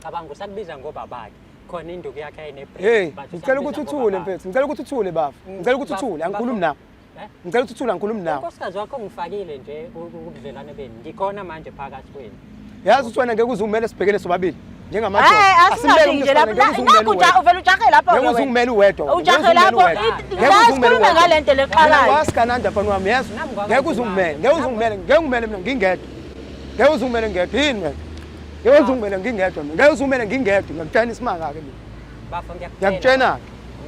cabanga usakubiza ngoba bakhe khona induku yakhe hey ngicela ukuthi uthule mfethu ngicela ukuthi uthule bafu ngicela ukuthi uthule angikhulumi nawe ngicela ukuthi uthule angikhulumi nawe unkosikazi wakho ngifakile nje ubudlelwane benu ngikhona manje phakathi kwenu yazi ukuthi wena ngeke uzungimele sibhekele sobabili njengamadoda asimele nje lapha uvela ujahe lapha ngeke uzungimele uwedwa ujahe lapho ngasikhuluma ngalento leqhakayo wasikananda mfana wami yazi ngeke uzungimele ngeke ungimele mina ngingedwa ngeke uzungimele ngedwa yini wena ngeke uzungimele ngingedwa mina ngeke uzungimele ngingedwa ngiyakutshena isimanga ke mina bafo ngiyakutshena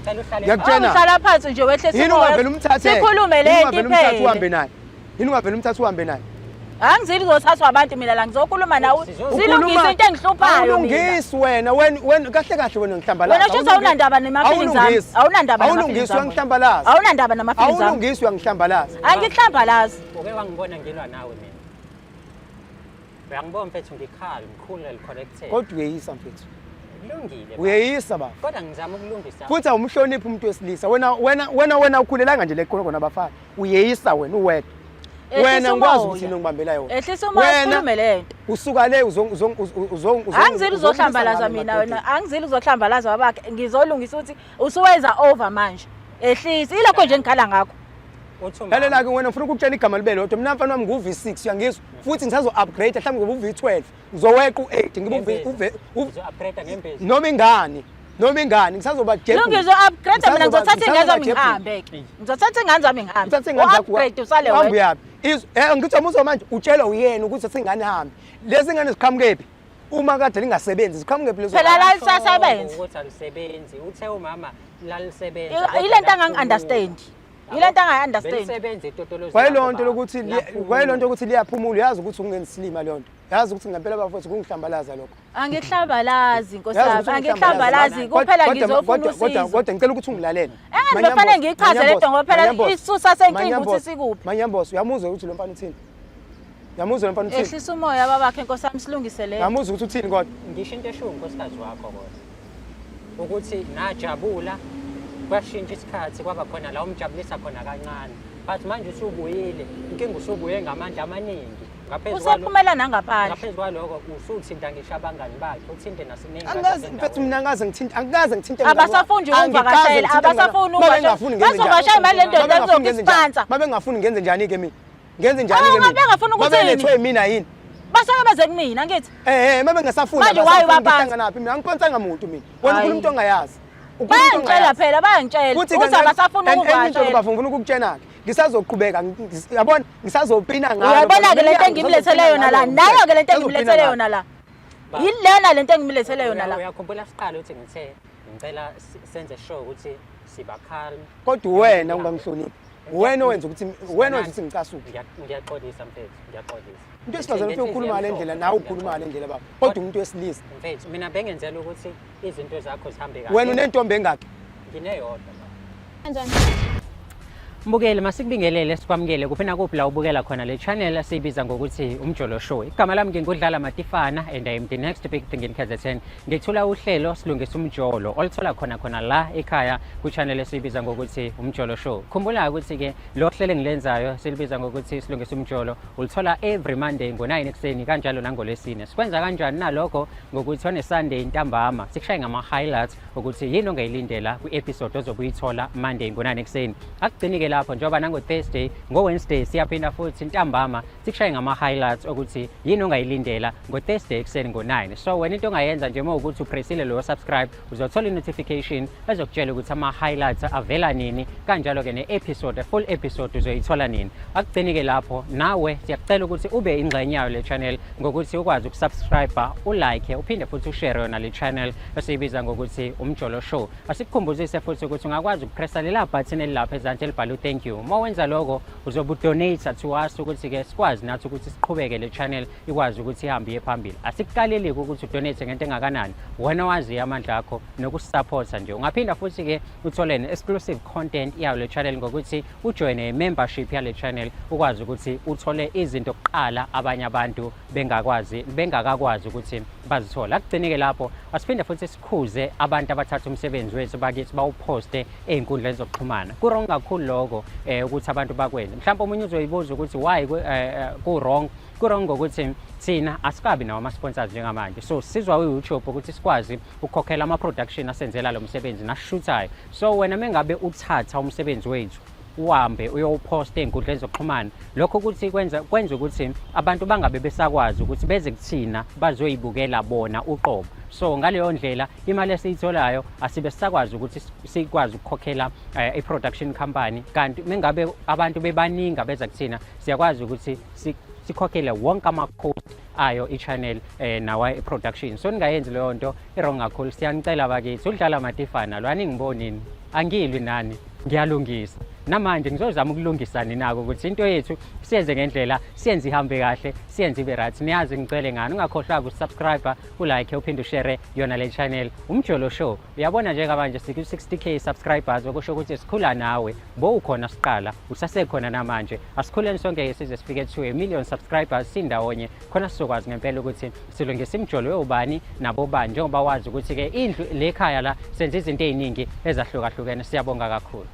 ngicela uhlala phansi nje wehlise yini ungavela umthathe sikhulume lento iphele uhambe naye yini ungavela umthathe uhambe naye angizili uzothathwa abantu mina la ngizokhuluma nawe silungise into engihluphayo mina ulungisi wena kahle kahle wena ngihlambalaza wena shoza awunandaba nemafilings ami awunandaba awulungisi wangihlambalaza awunandaba namafilings ami awulungisi wangihlambalaza angihlambalaza uke wangibona ngilwa nawe mina uyangibona mfethu ngikhala ngikhulu corrected kodwa uyeyisa mfethu kulungile uyeyisa baba kodwa ngizama ukulungisa futhi awumhloniphi umuntu wesilisa wena ukhulelanga nje lekhono kona bafana uyeyisa wena uwedwa wena ngikwazi ukuthi ngibambela yona ehlisa uma ukhulume lento usuka le angizili uzohlambalaza mina wena angizili uzohlambalaza babakhe ngizolungisa ukuthi usuwenza over manje ehlisa ilokho nje ngikhala ngakho Lalela ke wena ufuna ukutshela igama libe lodwa mina mfana wami nguV6 uyangizwa futhi ngisazo upgrade mhlawumbe ngoba uV12 uzoweqa u8 ngibe uzo-upgrade ngempezi noma ingane ngisazoba jet lungizo upgrade mina ngizothatha ingane zami ngihambe ke ngizothatha ingane zami ngihambe upgrade usale wena uhambe yapi ngithi umuzwa manje utshela uyena ukuthi singane ihambe lezi ingane ziqhamukephi uma kade lingasebenzi ziqhamukephi lezo phela la lisasebenza ukuthi alisebenzi uthe umama lalisebenza ile nto angangi-understand ile nto angayi-understand belisebenza itotolozi kwayilonto ukuthi liyaphumula yazi ukuthi ungenzisilima lonto yazi ukuthi ngempela bafowethu kungihlambalaza lokho angihlambalazi nkosami angihlambalazi kuphela ngizofuna usizo kodwa ngicela ukuthi ungilalele ngifanele ngiyichaze lento ngoba phela isusa senkinga ukuthi sikuphi manyambosi uyamuzwa ukuthi lo mfana uthini yamuzwa lo mfana uthini ehlisa umoya babakhe nkosami silungise le yamuzwa ukuthi uthini kodwa ngisho into esho unkosikazi wakho kodwa ukuthi najabula kwashintsha isikhathi kwaba khona la umjabulisa khona kancane but manje usubuyile inkinga usubuye ngamandla amaningi usaphumela nangaphandle ngaphezu kwaloko usuthinta ngisho abangani bakhe uthinte naseningi angazi mfethu mina angikaze ngithinte abasafuni ukuvakashela abasafuni bazovakashela mali lento ezokispansa babengafuni ngenze njani ke mina ngenze njani ke mina babengafuni ukuthi babelethwe mina yini basake beze kumina ngithi mabengasafuni manje wayiwaphansi naphi mina angiponsanga muntu mina wena ukhuluma into ongayazi bayangitshela phela bayangitshela ukuthi abasafuni ukuvakashela bafuna ukukutshena ngisazoqhubeka yabona ngisazopina ngayo uyabona ke lento engimlethele yona la nayo ke lento engimlethele yona la yilena lento engimlethele yona la uyakhumbula siqala ukuthi ngicela senze sure ukuthi siba calm kodwa wena ungangihloniphi wena owenza ukuthi ngicasuke ngiyaxolisa mfethu ngiyaxolisa into esifazana ufike ukhuluma ngale ndlela nawe ukhuluma ngale ndlela baba kodwa umuntu wesilisa mfethu mina bengenzela ukuthi izinto zakho zihambe kahle wena unentombi engakhi ngineyodwa kanjani Mbukeli masikubingelele sikwamukele kuphi na kuphi la ubukela khona le channel siyibiza ngokuthi umjolo show. Igama lami ngingudlala Matifana and I am the next big thing in KZN. Ngithula uhlelo silungisa umjolo olithola khona la ekhaya ku channel esiyibiza ngokuthi umjolo show. Khumbula ukuthi ke lo hlelo engilenzayo silibiza ngokuthi silungisa umjolo ulithola every Monday ngo9 ekseni kanjalo nangoLwesine. Sikwenza kanjani nalokho ngokuthi on Sunday ntambama sikushaye ngama highlights ukuthi yini ongayilindela ku episode ozobuyithola Monday ngo9 ekseni. Akugcinike lapho njengoba nango Thursday ngo-Wednesday siyaphinda futhi ntambama sikushaye ngama-highlights ukuthi yini ongayilindela ngo-Thursday ekseni ngo-9 so wena into ongayenza nje uma ukuthi upressile lo subscribe uzothola i-notification ezokutshela ukuthi ama-highlights avela nini kanjalo-ke ne-episode full episode uzoyithola nini akugcini-ke lapho nawe siyakucela ukuthi ube ingxenye yayo le channel ngokuthi ukwazi ukusubscribe ulike uphinde futhi ushare yona le channel esiyibiza ngokuthi umjolo show asikukhumbuzise futhi ukuthi ungakwazi ukupressa lela button elilapha ezantsi elibhalwe thank you uma wenza lokho uzobe udonate to us ukuthi ke sikwazi nathi ukuthi siqhubeke le channel ikwazi ukuthi ihambe iye phambili asikukaleli ukuthi udonate ngento engakanani wena wazi amandla akho nokusupporta nje ungaphinda futhi ke uthole exclusive content yayo le channel ngokuthi ujoin membership yale channel ukwazi ukuthi uthole izinto kuqala abanye abantu bengakakwazi ukuthi bazithola. Akugcineke lapho asiphinde futhi sikhuze abantu abathatha umsebenzi wethu bakithi bawuposte ey'nkundleni zokuxhumana. Ku-wrong kakhulu lokho ukuthi abantu bakwenze. Mhlawumbe omunye uzoyibuza ukuthi why ku-wrong. Ku-wrong ngokuthi thina asikabi nawo ama-sponsors njengamanje, so sizwa u-YouTube ukuthi sikwazi ukukhokhela ama-production asenzela lo msebenzi nasishuthayo. So wena mengabe uthatha umsebenzi wethu uhambe uyowuposta ey'nkundleni zokuxhumana, lokho ukuthi kwenza ukuthi abantu bangabe besakwazi ukuthi beze kuthina bazoyibukela bona uqobo. So ngaleyo ndlela imali esiyitholayo asibe sisakwazi ukuthi sikwazi ukukhokhela i-production company, kanti mengabe abantu bebaningi abeza kuthina siyakwazi ukuthi sikhokhele wonke ama-cost ayo i-channel nawa i-production. So ningayenzi leyo nto i-wrong kakhulu. Siyanicela bakithi, uDlala Matifana lo aningibonini, angilwi nani, ngiyalungisa. Namanje ngizozama ukulungisa ninako ukuthi into yethu siyenze ngendlela, siyenze ihambe kahle, siyenze ibe right. Niyazi ngicela ngani, ungakhohlwa ukusubscribe, ulike, uphinde ushare yona le channel Umjolo Show. Uyabona njengamanje siku-60k subscribers, okusho ukuthi sikhula nawe, bo ukhona siqala, usasekhona namanje. Asikhuleni sonke size sifike 2 million subscribers sindawonye, khona sizokwazi ngempela ukuthi silungise imjolo yobani nabo bani, njengoba wazi ukuthi ke indlu le khaya la senze izinto eziningi ezahlukahlukene. Siyabonga kakhulu.